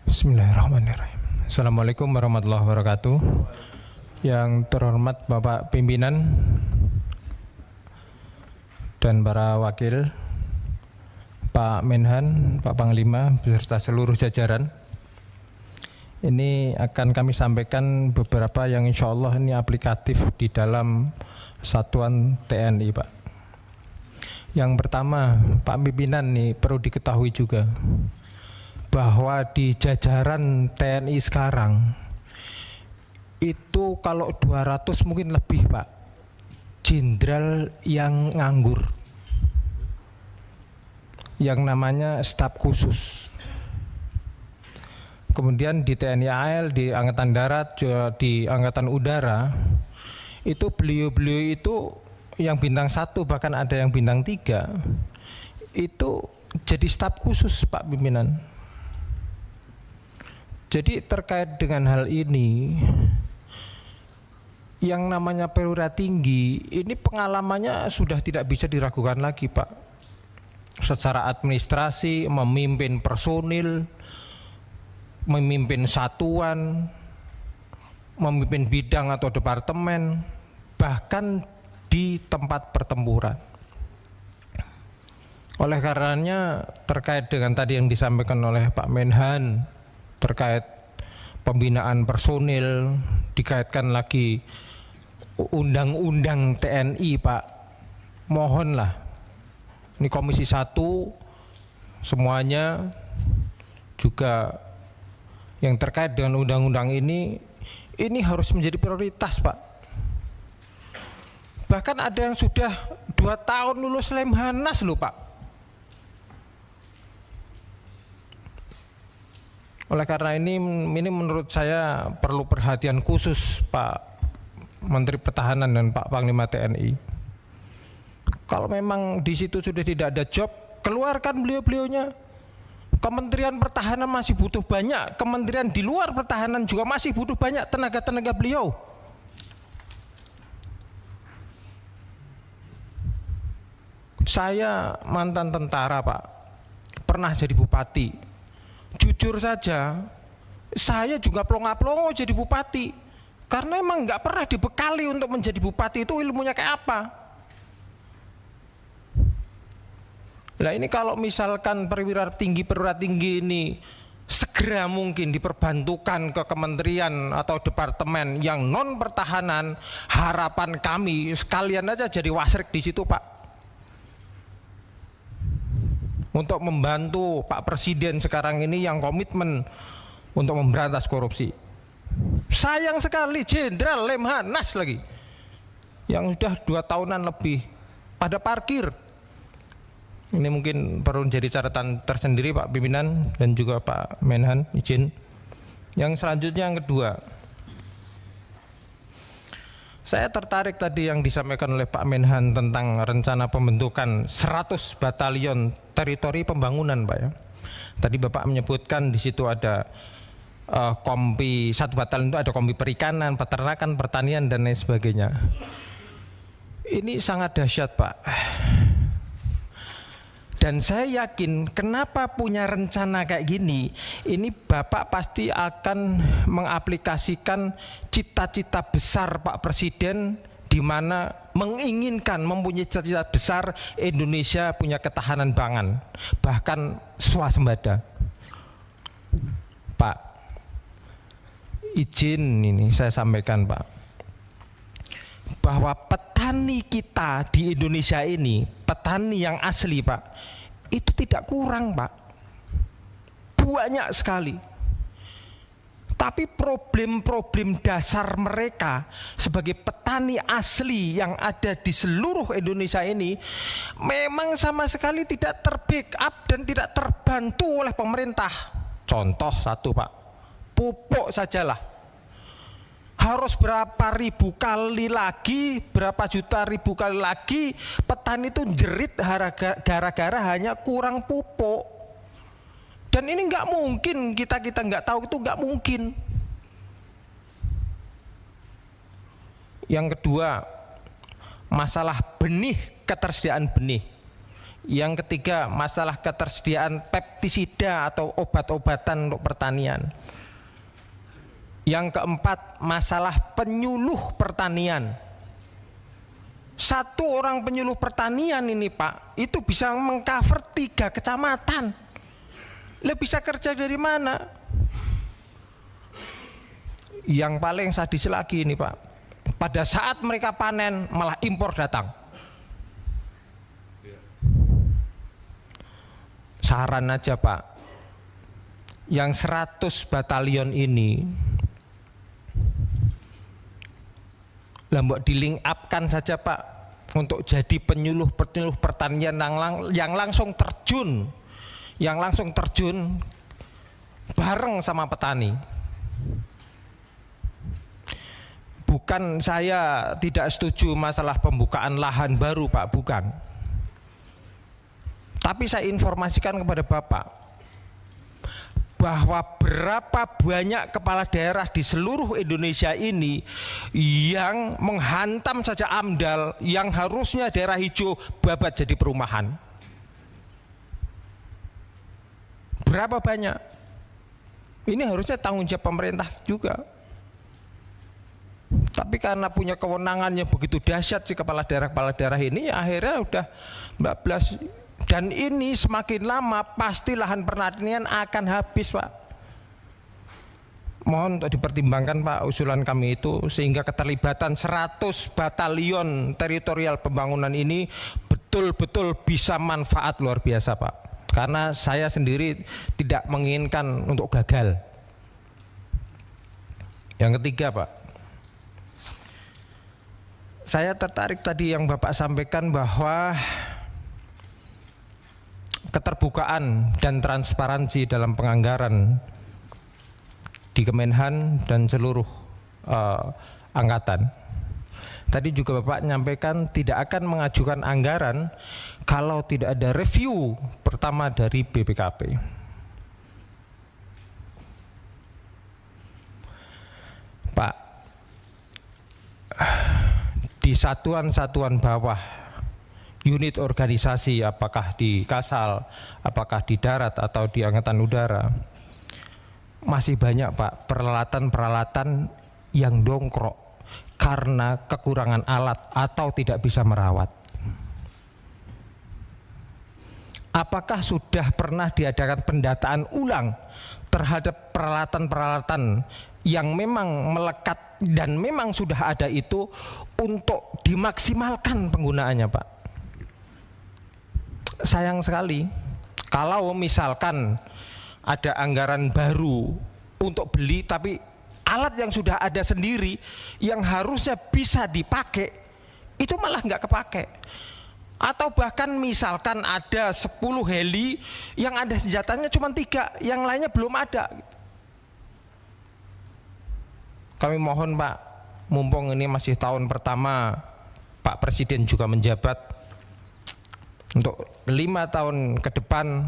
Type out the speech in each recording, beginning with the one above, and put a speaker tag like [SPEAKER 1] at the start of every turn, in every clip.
[SPEAKER 1] Bismillahirrahmanirrahim. Assalamualaikum warahmatullahi wabarakatuh. Yang terhormat Bapak Pimpinan dan para wakil, Pak Menhan, Pak Panglima, beserta seluruh jajaran. Ini akan kami sampaikan beberapa yang insya Allah ini aplikatif di dalam satuan TNI, Pak. Yang pertama, Pak Pimpinan nih perlu diketahui juga bahwa di jajaran TNI sekarang itu kalau 200 mungkin lebih, Pak, jenderal yang nganggur, yang namanya staf khusus. Kemudian di TNI AL, di Angkatan Darat, di Angkatan Udara, itu beliau-beliau itu yang bintang 1 bahkan ada yang bintang 3 itu jadi staf khusus, Pak Pimpinan. Jadi terkait dengan hal ini, yang namanya perwira tinggi ini pengalamannya sudah tidak bisa diragukan lagi, Pak. Secara administrasi, memimpin personil, memimpin satuan, memimpin bidang atau departemen, bahkan di tempat pertempuran. Oleh karenanya terkait dengan tadi yang disampaikan oleh Pak Menhan terkait pembinaan personil, dikaitkan lagi undang-undang TNI, Pak, mohonlah ini Komisi 1 semuanya juga yang terkait dengan undang-undang ini harus menjadi prioritas, Pak. Bahkan ada yang sudah 2 tahun lulus Lemhanas loh, Pak. Oleh karena ini menurut saya perlu perhatian khusus Pak Menteri Pertahanan dan Pak Panglima TNI. Kalau memang di situ sudah tidak ada job, keluarkan beliau-beliaunya. Kementerian Pertahanan masih butuh banyak, kementerian di luar pertahanan juga masih butuh banyak tenaga-tenaga beliau. Saya mantan tentara, Pak, pernah jadi bupati. Jujur saja, saya juga plonga-plongo jadi bupati, karena emang nggak pernah dibekali untuk menjadi bupati itu ilmunya kayak apa. Nah ini kalau misalkan perwira tinggi ini segera mungkin diperbantukan ke kementerian atau departemen yang non pertahanan, harapan kami sekalian aja jadi wasrek di situ, Pak, untuk membantu Pak Presiden sekarang ini yang komitmen untuk memberantas korupsi. Sayang sekali Jenderal Lemhanas lagi yang sudah 2 tahunan lebih pada parkir. Ini mungkin perlu jadi catatan tersendiri, Pak Pimpinan dan juga Pak Menhan, izin. Yang selanjutnya yang kedua, saya tertarik tadi yang disampaikan oleh Pak Menhan tentang rencana pembentukan 100 batalion teritori pembangunan, Pak, ya. Tadi Bapak menyebutkan di situ ada kompi, 1 batalion itu ada kompi perikanan, peternakan, pertanian dan lain sebagainya. Ini sangat dahsyat, Pak. Dan saya yakin kenapa punya rencana kayak gini, ini Bapak pasti akan mengaplikasikan cita-cita besar Pak Presiden, di mana menginginkan mempunyai cita-cita besar Indonesia punya ketahanan pangan, bahkan swasembada. Pak, izin ini saya sampaikan, Pak, bahwa petani kita di Indonesia ini, petani yang asli, Pak, itu tidak kurang, Pak, banyak sekali. Tapi problem-problem dasar mereka sebagai petani asli yang ada di seluruh Indonesia ini memang sama sekali tidak terbackup dan tidak terbantu oleh pemerintah. Contoh 1, Pak, pupuk sajalah harus berapa ribu kali lagi, berapa juta ribu kali lagi petani itu jerit gara-gara hanya kurang pupuk. Dan ini nggak mungkin kita nggak tahu, itu nggak mungkin. Yang kedua, masalah benih, ketersediaan benih. Yang ketiga, masalah ketersediaan pestisida pestisida atau obat-obatan untuk pertanian. Yang keempat, masalah penyuluh pertanian. Satu orang penyuluh pertanian ini Pak, itu bisa mengcover 3 kecamatan. Lah bisa kerja dari mana? Yang paling sadis lagi ini Pak, pada saat mereka panen malah impor datang. Saran aja Pak, yang 100 batalion ini mbok di link up-kan saja Pak untuk jadi penyuluh pertanian yang langsung terjun, bareng sama petani. Bukan saya tidak setuju masalah pembukaan lahan baru Pak, bukan. Tapi saya informasikan kepada Bapak bahwa berapa banyak kepala daerah di seluruh Indonesia ini yang menghantam saja AMDAL yang harusnya daerah hijau babat jadi perumahan. Berapa banyak? Ini harusnya tanggung jawab pemerintah juga. Tapi karena punya kewenangan yang begitu dahsyat si kepala daerah ini, ya akhirnya udah 14. Dan ini semakin lama pasti lahan pertanian akan habis Pak. Mohon untuk dipertimbangkan Pak usulan kami itu, sehingga keterlibatan 100 batalion teritorial pembangunan ini betul-betul bisa manfaat luar biasa Pak. Karena saya sendiri tidak menginginkan untuk gagal. Yang ketiga Pak, saya tertarik tadi yang Bapak sampaikan bahwa keterbukaan dan transparansi dalam penganggaran di Kemenhan dan seluruh angkatan. Tadi juga Bapak menyampaikan tidak akan mengajukan anggaran kalau tidak ada review pertama dari BPKP. Pak, di satuan-satuan bawah unit organisasi, apakah di Kasal, apakah di darat atau di Angkatan Udara, masih banyak Pak peralatan-peralatan yang dongkrok karena kekurangan alat atau tidak bisa merawat. Apakah sudah pernah diadakan pendataan ulang terhadap peralatan-peralatan yang memang melekat dan memang sudah ada itu untuk dimaksimalkan penggunaannya Pak? Sayang sekali kalau misalkan ada anggaran baru untuk beli tapi alat yang sudah ada sendiri yang harusnya bisa dipakai itu malah nggak kepake. Atau bahkan misalkan ada 10 heli yang ada senjatanya cuma 3, yang lainnya belum ada. Kami mohon Pak, mumpung ini masih tahun pertama Pak Presiden juga menjabat, untuk 5 tahun ke depan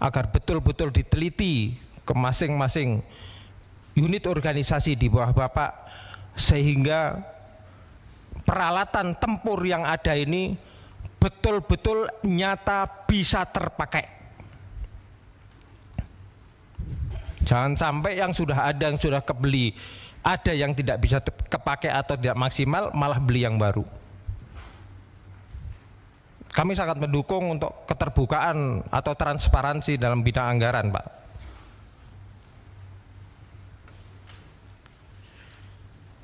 [SPEAKER 1] agar betul-betul diteliti ke masing-masing unit organisasi di bawah Bapak, sehingga peralatan tempur yang ada ini betul-betul nyata bisa terpakai. Jangan sampai yang sudah ada, yang sudah kebeli, ada yang tidak bisa kepakai atau tidak maksimal, malah beli yang baru. Kami sangat mendukung untuk keterbukaan atau transparansi dalam bidang anggaran, Pak.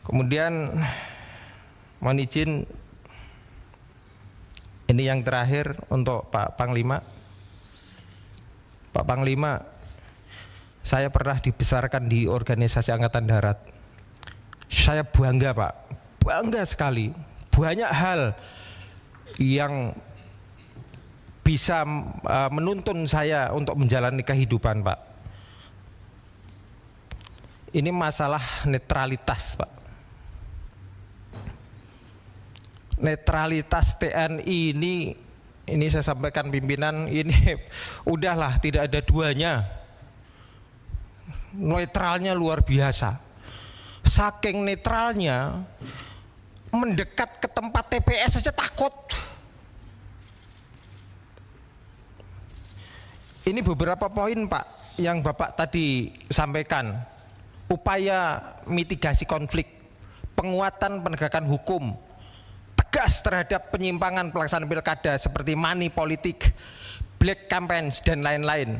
[SPEAKER 1] Kemudian mohon izin, ini yang terakhir untuk Pak Panglima. Pak Panglima, saya pernah dibesarkan di organisasi Angkatan Darat. Saya bangga Pak, bangga sekali. Banyak hal yang bisa menuntun saya untuk menjalani kehidupan Pak. Ini masalah netralitas Pak. Netralitas TNI ini saya sampaikan pimpinan, ini udahlah tidak ada duanya. Netralnya luar biasa. Saking netralnya, mendekat ke tempat TPS saja takut. Ini beberapa poin Pak yang Bapak tadi sampaikan. Upaya mitigasi konflik, penguatan penegakan hukum, tegas terhadap penyimpangan pelaksanaan pilkada seperti money politik, black campaigns dan lain-lain.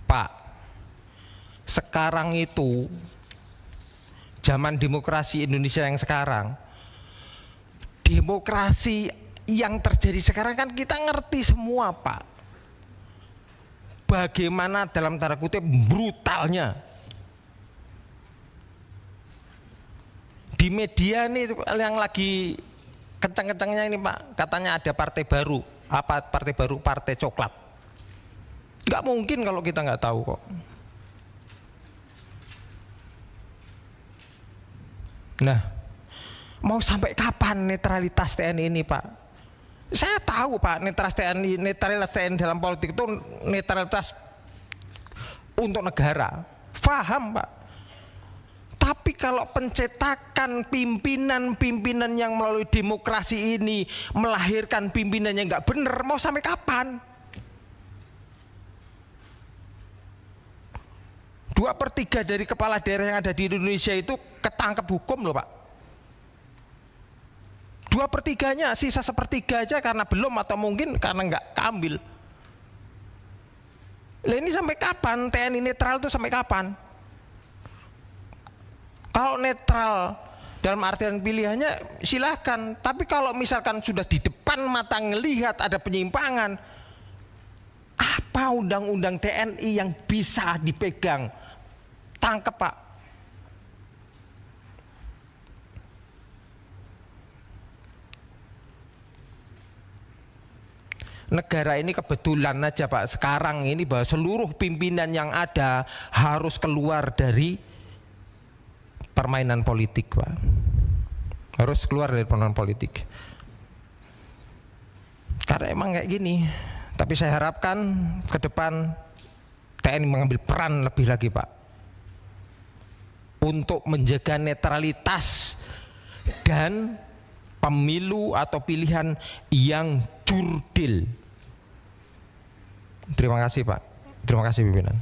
[SPEAKER 1] Pak, sekarang itu zaman demokrasi Indonesia yang sekarang, demokrasi yang terjadi sekarang kan kita ngerti semua Pak. Bagaimana dalam tanda kutip brutalnya di media nih yang lagi kencang-kencangnya ini Pak, katanya ada partai baru. Apa partai baru? Partai coklat. Nggak mungkin kalau kita nggak tahu kok. Nah, mau sampai kapan netralitas TNI ini Pak? Saya tahu Pak, netralitas TNI dalam politik itu netralitas untuk negara, paham Pak. Tapi kalau pencetakan pimpinan-pimpinan yang melalui demokrasi ini melahirkan pimpinan yang nggak benar, mau sampai kapan? 2/3 dari kepala daerah yang ada di Indonesia itu ketangkep hukum loh Pak. 2/3-nya, sisa 1/3 aja karena belum atau mungkin karena nggak keambil. Lah ini sampai kapan TNI netral itu sampai kapan? Kalau netral dalam artian pilihannya silahkan, tapi kalau misalkan sudah di depan mata ngelihat ada penyimpangan, apa undang-undang TNI yang bisa dipegang? Tangkep Pak. Negara ini kebetulan aja Pak sekarang ini bahwa seluruh pimpinan yang ada harus keluar dari permainan politik Pak. Harus keluar dari permainan politik. Karena emang kayak gini. Tapi saya harapkan ke depan TNI mengambil peran lebih lagi Pak, untuk menjaga netralitas dan pemilu atau pilihan yang jurdil. Terima kasih Pak. Terima kasih pimpinan.